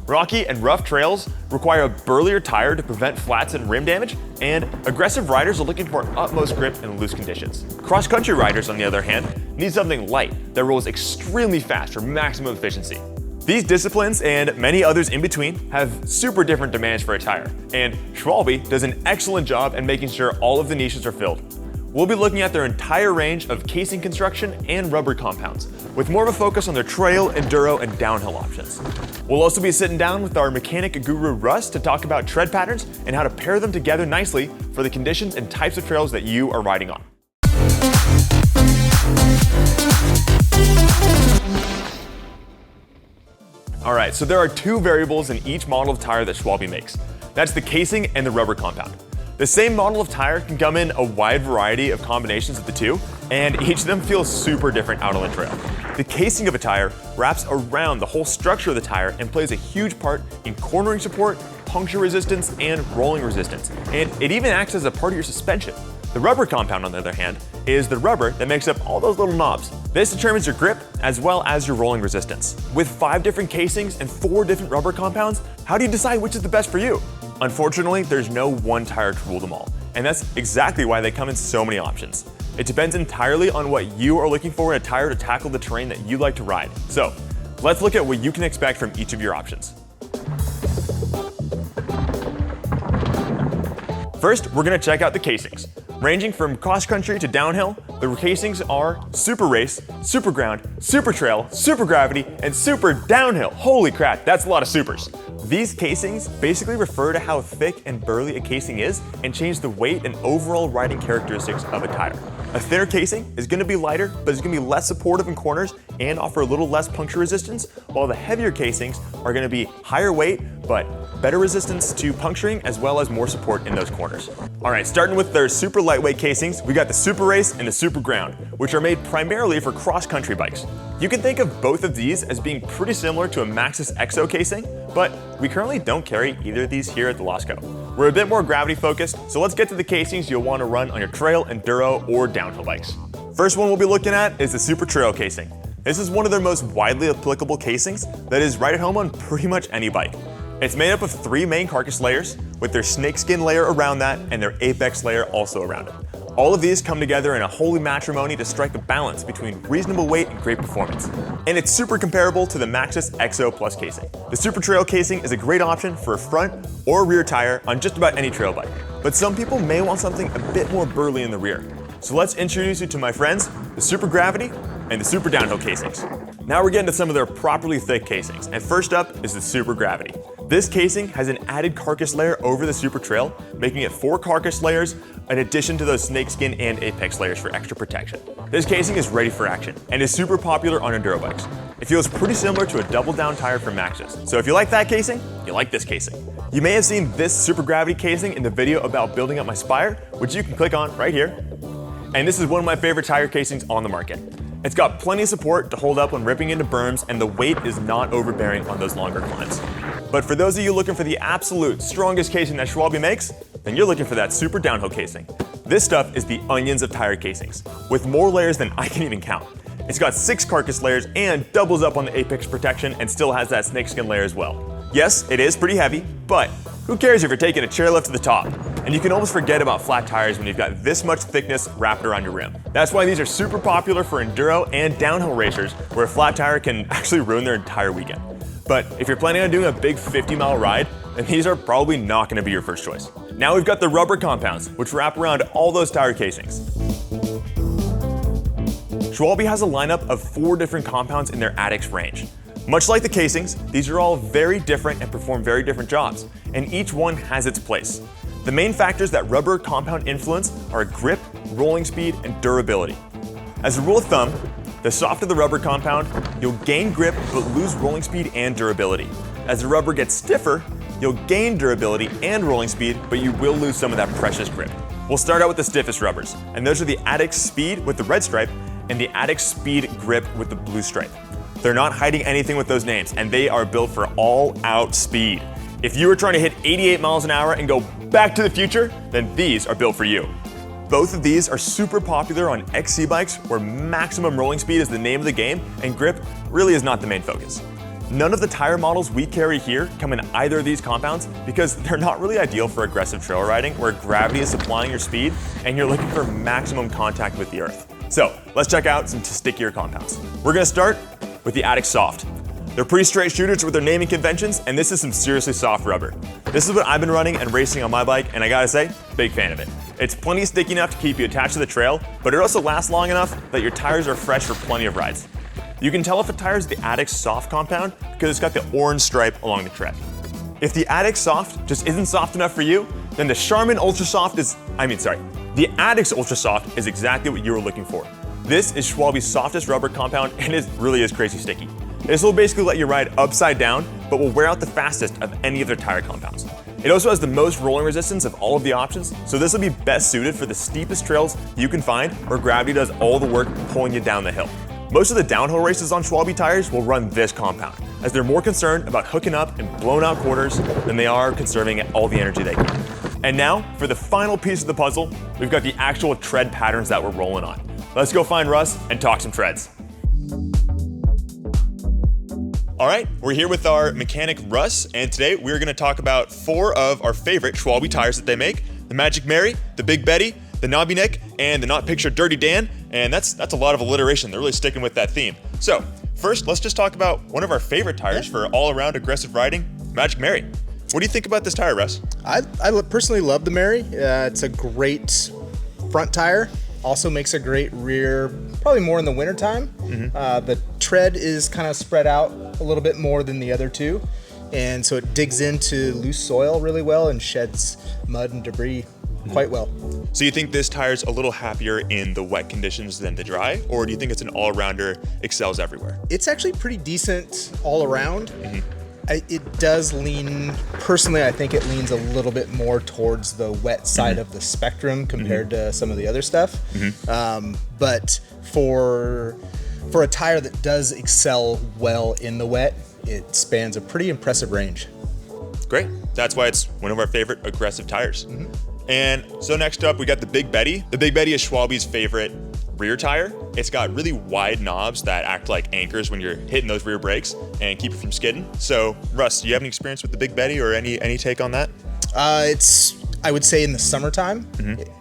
Rocky and rough trails require a burlier tire to prevent flats and rim damage, and aggressive riders are looking for utmost grip in loose conditions. Cross-country riders, on the other hand, need something light that rolls extremely fast for maximum efficiency. These disciplines, and many others in between, have super different demands for a tire, and Schwalbe does an excellent job in making sure all of the niches are filled. We'll be looking at their entire range of casing construction and rubber compounds, with more of a focus on their trail, enduro, and downhill options. We'll also be sitting down with our mechanic guru Russ to talk about tread patterns and how to pair them together nicely for the conditions and types of trails that you are riding on. Alright, so there are two variables in each model of tire that Schwalbe makes. That's the casing and the rubber compound. The same model of tire can come in a wide variety of combinations of the two, and each of them feels super different out on the trail. The casing of a tire wraps around the whole structure of the tire and plays a huge part in cornering support, puncture resistance, and rolling resistance, and it even acts as a part of your suspension. The rubber compound, on the other hand, is the rubber that makes up all those little knobs. This determines your grip as well as your rolling resistance. With 5 different casings and 4 different rubber compounds, how do you decide which is the best for you? Unfortunately, there's no one tire to rule them all, and that's exactly why they come in so many options. It depends entirely on what you are looking for in a tire to tackle the terrain that you like to ride. So, let's look at what you can expect from each of your options. First, we're going to check out the casings. Ranging from cross-country to downhill, the casings are Super Race, Super Ground, Super Trail, Super Gravity, and Super Downhill. Holy crap, that's a lot of supers. These casings basically refer to how thick and burly a casing is and change the weight and overall riding characteristics of a tire. A thinner casing is going to be lighter, but it's going to be less supportive in corners and offer a little less puncture resistance, while the heavier casings are going to be higher weight, but better resistance to puncturing as well as more support in those corners. Alright, starting with their super lightweight casings, we got the Super Race and the Super Ground, which are made primarily for cross-country bikes. You can think of both of these as being pretty similar to a Maxxis EXO casing, but we currently don't carry either of these here at the Losco. We're a bit more gravity focused, so let's get to the casings you'll want to run on your trail, enduro, or downhill bikes. First one we'll be looking at is the Super Trail casing. This is one of their most widely applicable casings that is right at home on pretty much any bike. It's made up of 3 main carcass layers, with their snakeskin layer around that and their apex layer also around it. All of these come together in a holy matrimony to strike a balance between reasonable weight and great performance. And it's super comparable to the Maxxis EXO Plus casing. The Super Trail casing is a great option for a front or rear tire on just about any trail bike. But some people may want something a bit more burly in the rear. So let's introduce you to my friends, the Super Gravity and the Super Downhill casings. Now we're getting to some of their properly thick casings, and first up is the Super Gravity. This casing has an added carcass layer over the Super Trail, making it 4 carcass layers in addition to those snakeskin and apex layers for extra protection. This casing is ready for action and is super popular on enduro bikes. It feels pretty similar to a double down tire from Maxxis. So if you like that casing, you like this casing. You may have seen this Super Gravity casing in the video about building up my Spire, which you can click on right here. And this is one of my favorite tire casings on the market. It's got plenty of support to hold up when ripping into berms, and the weight is not overbearing on those longer climbs. But for those of you looking for the absolute strongest casing that Schwalbe makes, then you're looking for that Super Downhill casing. This stuff is the onions of tire casings, with more layers than I can even count. It's got 6 carcass layers and doubles up on the apex protection and still has that snakeskin layer as well. Yes, it is pretty heavy, but who cares if you're taking a chairlift to the top? And you can almost forget about flat tires when you've got this much thickness wrapped around your rim. That's why these are super popular for enduro and downhill racers, where a flat tire can actually ruin their entire weekend. But if you're planning on doing a big 50-mile ride, then these are probably not going to be your first choice. Now we've got the rubber compounds, which wrap around all those tire casings. Schwalbe has a lineup of 4 different compounds in their ADDIX range. Much like the casings, these are all very different and perform very different jobs, and each one has its place. The main factors that rubber compound influence are grip, rolling speed, and durability. As a rule of thumb, the softer the rubber compound, you'll gain grip but lose rolling speed and durability. As the rubber gets stiffer, you'll gain durability and rolling speed, but you will lose some of that precious grip. We'll start out with the stiffest rubbers, and those are the ADDIX Speed with the red stripe and the ADDIX Speed Grip with the blue stripe. They're not hiding anything with those names, and they are built for all-out speed. If you are trying to hit 88 miles an hour and go back to the future, then these are built for you. Both of these are super popular on XC bikes, where maximum rolling speed is the name of the game and grip really is not the main focus. None of the tire models we carry here come in either of these compounds because they're not really ideal for aggressive trail riding where gravity is supplying your speed and you're looking for maximum contact with the earth. So let's check out some stickier compounds. We're gonna start with the ADDIX Soft. They're pretty straight shooters with their naming conventions, and this is some seriously soft rubber. This is what I've been running and racing on my bike, and I gotta say, big fan of it. It's plenty sticky enough to keep you attached to the trail, but it also lasts long enough that your tires are fresh for plenty of rides. You can tell if a tire is the ADDIX Soft compound because it's got the orange stripe along the tread. If the ADDIX Soft just isn't soft enough for you, then the Charmin Ultra Soft the ADDIX Ultra Soft is exactly what you were looking for. This is Schwalbe's softest rubber compound, and it really is crazy sticky. This will basically let you ride upside down, but will wear out the fastest of any of their tire compounds. It also has the most rolling resistance of all of the options, so this will be best suited for the steepest trails you can find where gravity does all the work pulling you down the hill. Most of the downhill races on Schwalbe tires will run this compound, as they're more concerned about hooking up in blown out corners than they are conserving all the energy they can. And now, for the final piece of the puzzle, we've got the actual tread patterns that we're rolling on. Let's go find Russ and talk some treads. All right, we're here with our mechanic Russ, and today we're gonna talk about 4 of our favorite Schwalbe tires that they make: the Magic Mary, the Big Betty, the Nobby Nic, and the not pictured Dirty Dan, and that's a lot of alliteration. They're really sticking with that theme. So first, let's just talk about one of our favorite tires for all-around aggressive riding, Magic Mary. What do you think about this tire, Russ? I personally love the Mary. It's a great front tire. Also makes a great rear, probably more in the wintertime. The tread is kind of spread out a little bit more than the other two, and so it digs into loose soil really well and sheds mud and debris quite well. So you think this tire's a little happier in the wet conditions than the dry, or do you think it's an all-rounder, excels everywhere? It's actually pretty decent all around. It does lean, personally, I think it leans a little bit more towards the wet side of the spectrum compared to some of the other stuff. But for a tire that does excel well in the wet, it spans a pretty impressive range. Great. That's why it's one of our favorite aggressive tires. And so next up, we got the Big Betty. The Big Betty is Schwalbe's favorite rear tire. It's got really wide knobs that act like anchors when you're hitting those rear brakes and keep you from skidding. So Russ, do you have any experience with the Big Betty or any take on that? I would say in the summertime,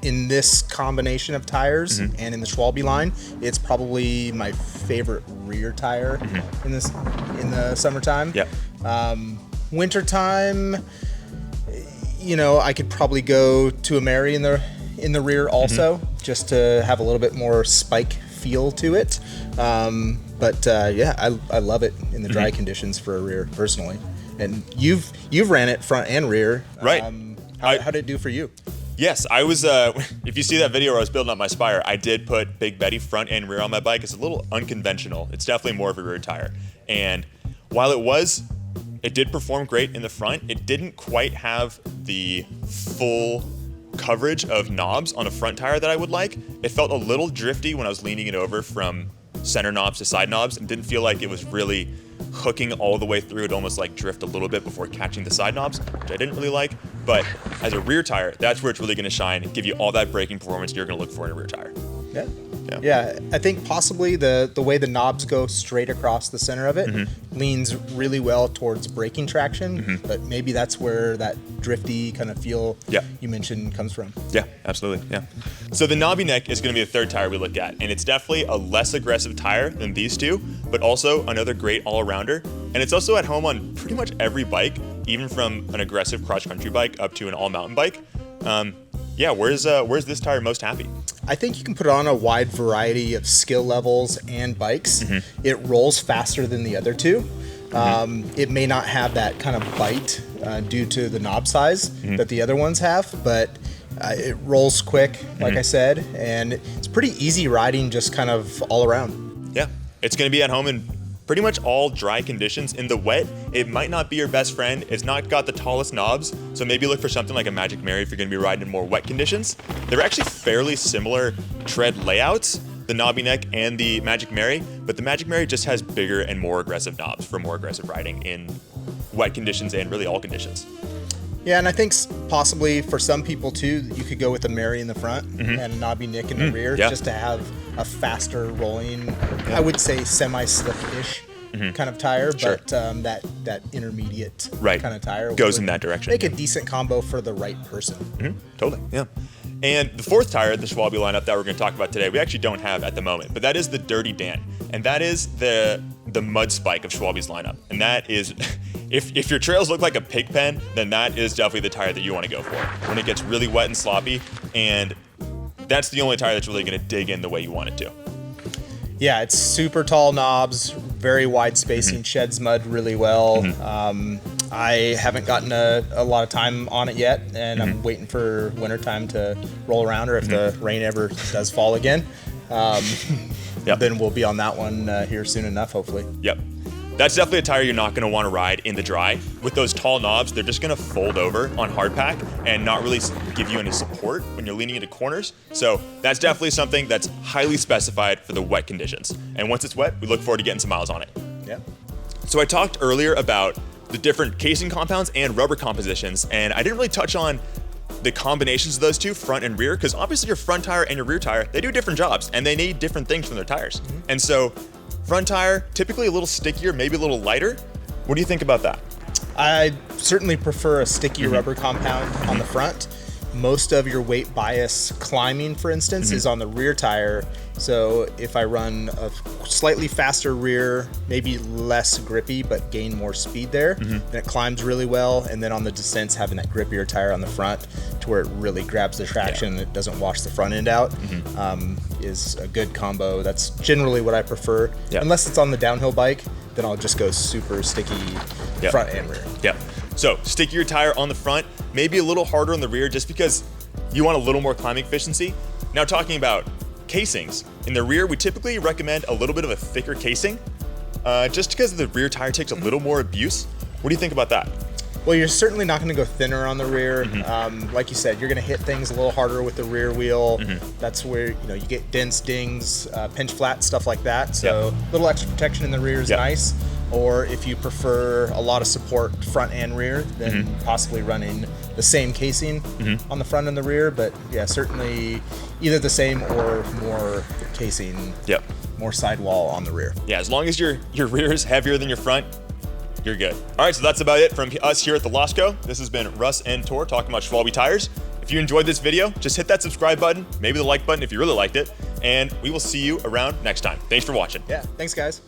in this combination of tires and in the Schwalbe line, it's probably my favorite rear tire in the summertime. Wintertime, you know, I could probably go to a Mary in the rear also, just to have a little bit more spike feel to it. Yeah, I love it in the dry conditions for a rear personally. And you've ran it front and rear. Right. How did it do for you? Yes, I was, if you see that video where I was building up my Spire, I did put Big Betty front and rear on my bike. It's a little unconventional. It's definitely more of a rear tire. And while it did perform great in the front, it didn't quite have the full coverage of knobs on a front tire that I would like. It felt a little drifty when I was leaning it over from center knobs to side knobs, and didn't feel like it was really hooking all the way through. It almost like drift a little bit before catching the side knobs, which I didn't really like. But as a rear tire, that's where it's really gonna shine and give you all that braking performance you're gonna look for in a rear tire. Yeah, I think possibly the way the knobs go straight across the center of it leans really well towards braking traction, but maybe that's where that drifty kind of feel you mentioned comes from. Yeah, absolutely, yeah. So the Nobby Nic is gonna be the third tire we look at, and it's definitely a less aggressive tire than these two, but also another great all-arounder. And it's also at home on pretty much every bike, even from an aggressive cross-country bike up to an all-mountain bike. Where's this tire most happy? I think you can put it on a wide variety of skill levels and bikes. It rolls faster than the other two. It may not have that kind of bite due to the knob size that the other ones have, but it rolls quick, like I said, and it's pretty easy riding just kind of all around. Yeah, it's going to be at home in pretty much all dry conditions. In the wet, it might not be your best friend. It's not got the tallest knobs, so maybe look for something like a Magic Mary if you're gonna be riding in more wet conditions. They're actually fairly similar tread layouts, the Nobby Nic and the Magic Mary, but the Magic Mary just has bigger and more aggressive knobs for more aggressive riding in wet conditions and really all conditions. Yeah, and I think possibly for some people too, you could go with a Mary in the front and a Nobby Nic in the rear, just to have a faster rolling, I would say semi-slick-ish kind of tire, but that intermediate kind of tire goes in that direction. Make a decent combo for the right person. Totally, yeah. And the fourth tire, the Schwalbe lineup that we're going to talk about today, we actually don't have at the moment, but that is the Dirty Dan, and that is the mud spike of Schwalbe's lineup. And that is, if your trails look like a pig pen, then that is definitely the tire that you want to go for when it gets really wet and sloppy, and that's the only tire that's really going to dig in the way you want it to. Yeah, it's super tall knobs, very wide spacing, sheds mud really well. I haven't gotten a lot of time on it yet, and I'm waiting for wintertime to roll around, or if the rain ever does fall again, then we'll be on that one here soon enough, hopefully. Yep. That's definitely a tire you're not going to want to ride in the dry. With those tall knobs, they're just going to fold over on hard pack and not really give you any support when you're leaning into corners. So that's definitely something that's highly specified for the wet conditions. And once it's wet, we look forward to getting some miles on it. Yep. So I talked earlier about the different casing compounds and rubber compositions, and I didn't really touch on the combinations of those two, front and rear, because obviously your front tire and your rear tire, they do different jobs and they need different things from their tires. And so front tire, typically a little stickier, maybe a little lighter. What do you think about that? I certainly prefer a sticky rubber compound on the front. Most of your weight bias climbing, for instance, is on the rear tire. So if I run a slightly faster rear, maybe less grippy, but gain more speed there, then it climbs really well. And then on the descents, having that grippier tire on the front to where it really grabs the traction and it doesn't wash the front end out is a good combo. That's generally what I prefer. Unless it's on the downhill bike, then I'll just go super sticky front and rear. So stickier tire on the front, maybe a little harder on the rear just because you want a little more climbing efficiency. Now talking about casings, in the rear we typically recommend a little bit of a thicker casing just because the rear tire takes a little more abuse. What do you think about that? Well, you're certainly not going to go thinner on the rear. Like you said, you're going to hit things a little harder with the rear wheel. That's where you get dents, dings, pinch flat, stuff like that. So a little extra protection in the rear is nice. Or if you prefer a lot of support front and rear, then possibly running the same casing on the front and the rear. But yeah, certainly either the same or more casing, more sidewall on the rear. Yeah, as long as your rear is heavier than your front, you're good. All right, so that's about it from us here at the Losco. This has been Russ and Tor talking about Schwalbe tires. If you enjoyed this video, just hit that subscribe button, maybe the like button if you really liked it, and we will see you around next time. Thanks for watching. Yeah, thanks guys.